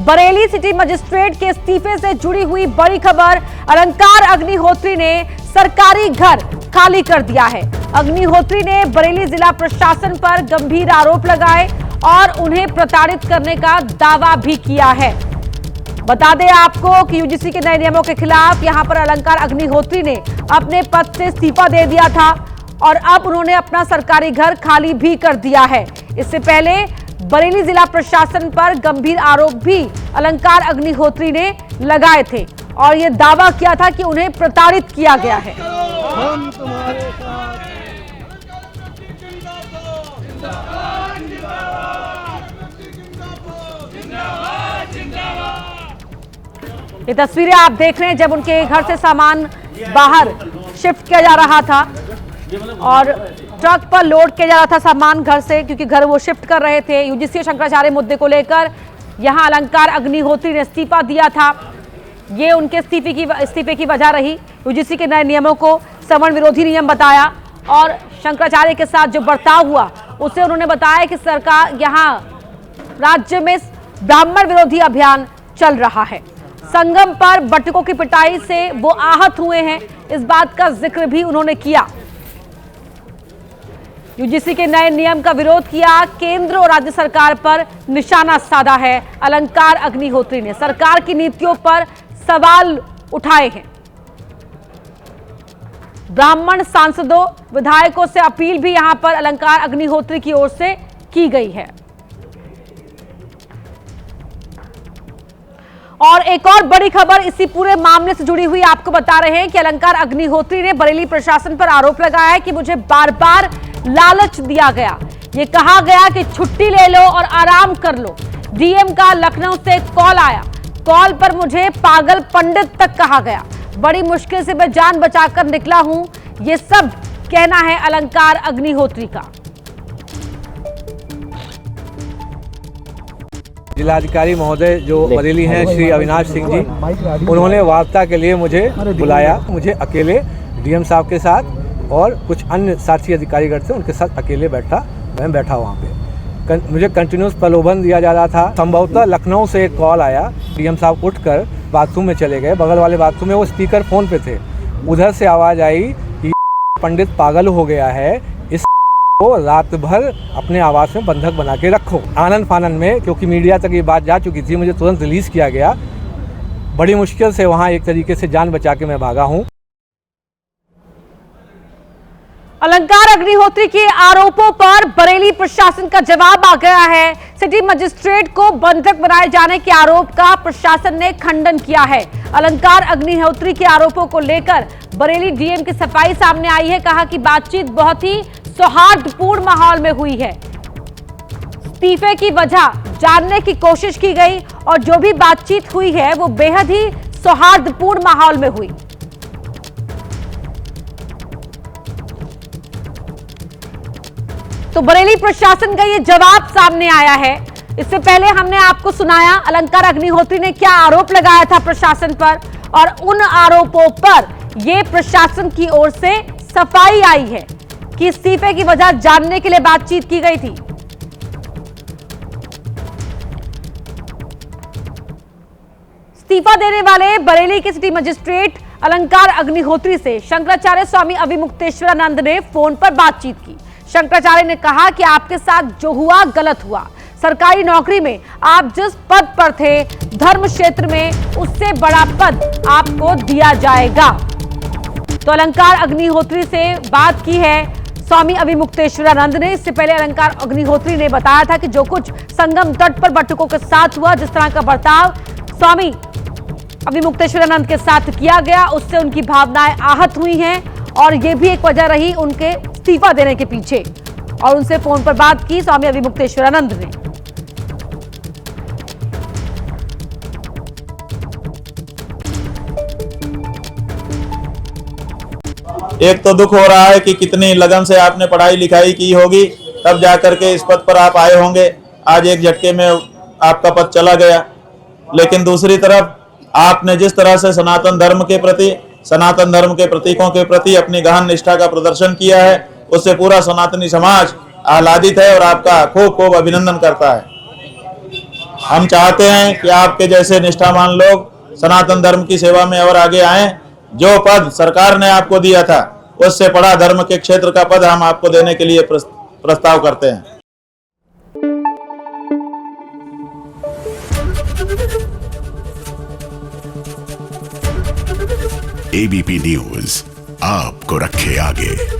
Bareilly city magistrate के इस्तीफे से जुड़ी हुई बड़ी खबर। अलंकार अग्निहोत्री ने सरकारी घर खाली कर दिया है। अग्निहोत्री ने बरेली जिला प्रशासन पर गंभीर आरोप लगाए और उन्हें प्रताड़ित करने का दावा भी किया है। बता दें आपको कि यूजीसी के नए नियमों के खिलाफ यहां पर अलंकार अग्निहोत्री ने अपने पद से इस्तीफा दे दिया था और अब उन्होंने अपना सरकारी घर खाली भी कर दिया है। इससे पहले बरेली जिला प्रशासन पर गंभीर आरोप भी अलंकार अग्निहोत्री ने लगाए थे और यह दावा किया था कि उन्हें प्रताड़ित किया गया है। हम तुम्हारे साथ। ये तस्वीरें आप देख रहे हैं जब उनके घर से सामान बाहर शिफ्ट किया जा रहा था और ट्रक पर लोड किया जा रहा था सामान घर से, क्योंकि घर वो शिफ्ट कर रहे थे। यूजीसी शंकराचार्य मुद्दे को लेकर यहां अलंकार अग्निहोत्री ने इस्तीफा दिया था। ये उनके इस्तीफे की वजह रही। यूजीसी के नए नियमों को सवर्ण विरोधी नियम बताया और शंकराचार्य के साथ जो बर्ताव हुआ उसे उन्होंने बताया कि सरकार यहां राज्य में ब्राह्मण विरोधी अभियान चल रहा है। संगम पर बटुकों की पिटाई से वो आहत हुए हैं, इस बात का जिक्र भी उन्होंने किया। यूजीसी के नए नियम का विरोध किया। केंद्र और राज्य सरकार पर निशाना साधा है। अलंकार अग्निहोत्री ने सरकार की नीतियों पर सवाल उठाए हैं। ब्राह्मण सांसदों विधायकों से अपील भी यहां पर अलंकार अग्निहोत्री की ओर से की गई है। और एक और बड़ी खबर इसी पूरे मामले से जुड़ी हुई आपको बता रहे हैं कि अलंकार अग्निहोत्री ने बरेली प्रशासन पर आरोप लगाया है कि मुझे बार बार लालच दिया गया। ये कहा गया कि छुट्टी ले लो और आराम कर लो। डीएम का लखनऊ से कॉल आया, कॉल पर मुझे पागल पंडित तक कहा गया। बड़ी मुश्किल से मैं जान बचाकर निकला हूं। ये सब कहना है अलंकार अग्निहोत्री का। जिलाधिकारी महोदय जो बरेली हैं श्री अविनाश सिंह जी, उन्होंने वार्ता के लिए मुझे बुलाया। मुझे अकेले डीएम साहब के साथ और कुछ अन्य साथी अधिकारीगण थे, उनके साथ अकेले मैं बैठा वहाँ पे। मुझे कंटिन्यूस प्रलोभन दिया जा रहा था। संभवतः लखनऊ से एक कॉल आया, डीएम साहब उठकर बाथरूम में चले गए। बगल वाले बाथरूम में वो स्पीकर फोन पे थे। उधर से आवाज़ आई कि पंडित पागल हो गया है, इस को रात भर अपने आवास में बंधक बना के रखो। आनंद फानन में, क्योंकि मीडिया तक ये बात जा चुकी थी, मुझे तुरंत रिलीज किया गया। बड़ी मुश्किल से वहां एक तरीके से जान बचा के मैं भागा हूं। अलंकार अग्निहोत्री के आरोपों पर बरेली प्रशासन का जवाब आ गया है। सिटी मजिस्ट्रेट को बंधक बनाए जाने के आरोप का प्रशासन ने खंडन किया है। अलंकार अग्निहोत्री के आरोपों को लेकर बरेली डीएम की सफाई सामने आई है। कहा कि बातचीत बहुत ही सौहार्दपूर्ण माहौल में हुई है। इस्तीफे की वजह जानने की कोशिश की गई और जो भी बातचीत हुई है वो बेहद ही सौहार्दपूर्ण माहौल में हुई। तो बरेली प्रशासन का ये जवाब सामने आया है। इससे पहले हमने आपको सुनाया अलंकार अग्निहोत्री ने क्या आरोप लगाया था प्रशासन पर, और उन आरोपों पर यह प्रशासन की ओर से सफाई आई है कि इस्तीफे की वजह जानने के लिए बातचीत की गई थी। इस्तीफा देने वाले बरेली के सिटी मजिस्ट्रेट अलंकार अग्निहोत्री से शंकराचार्य स्वामी अविमुक्तेश्वरानंद ने फोन पर बातचीत की। शंकराचार्य ने कहा कि आपके साथ जो हुआ गलत हुआ। सरकारी नौकरी में आप जिस पद पर थे, धर्म क्षेत्र में उससे बड़ा पद आपको दिया जाएगा। तो अलंकार अग्निहोत्री से बात की है स्वामी अविमुक्तेश्वरानंद ने। इससे पहले अलंकार अग्निहोत्री ने बताया था कि जो कुछ संगम तट पर बटुकों के साथ हुआ, जिस तरह का बर्ताव स्वामी अविमुक्तेश्वरानंद के साथ किया गया, उससे उनकी भावनाएं आहत हुई हैं और यह भी एक वजह रही उनके इस्तीफा देने के पीछे। और उनसे फोन पर बात की स्वामी अविमुक्तेश्वरानंद ने। एक तो दुख हो रहा है कि कितनी लगन से आपने पढ़ाई लिखाई की होगी, तब जाकर के इस पद पर आप आए होंगे। आज एक झटके में आपका पद चला गया। लेकिन दूसरी तरफ आपने जिस तरह से सनातन धर्म के प्रति, सनातन धर्म के प्रतीकों के प्रति अपनी गहन निष्ठा का प्रदर्शन किया है, उससे पूरा सनातनी समाज आह्लादित है और आपका खूब खूब अभिनंदन करता है। हम चाहते हैं कि आपके जैसे निष्ठावान लोग सनातन धर्म की सेवा में और आगे आएं। जो पद सरकार ने आपको दिया था उससे बड़ा धर्म के क्षेत्र का पद हम आपको देने के लिए प्रस्ताव करते हैं। एबीपी न्यूज आपको रखे आगे।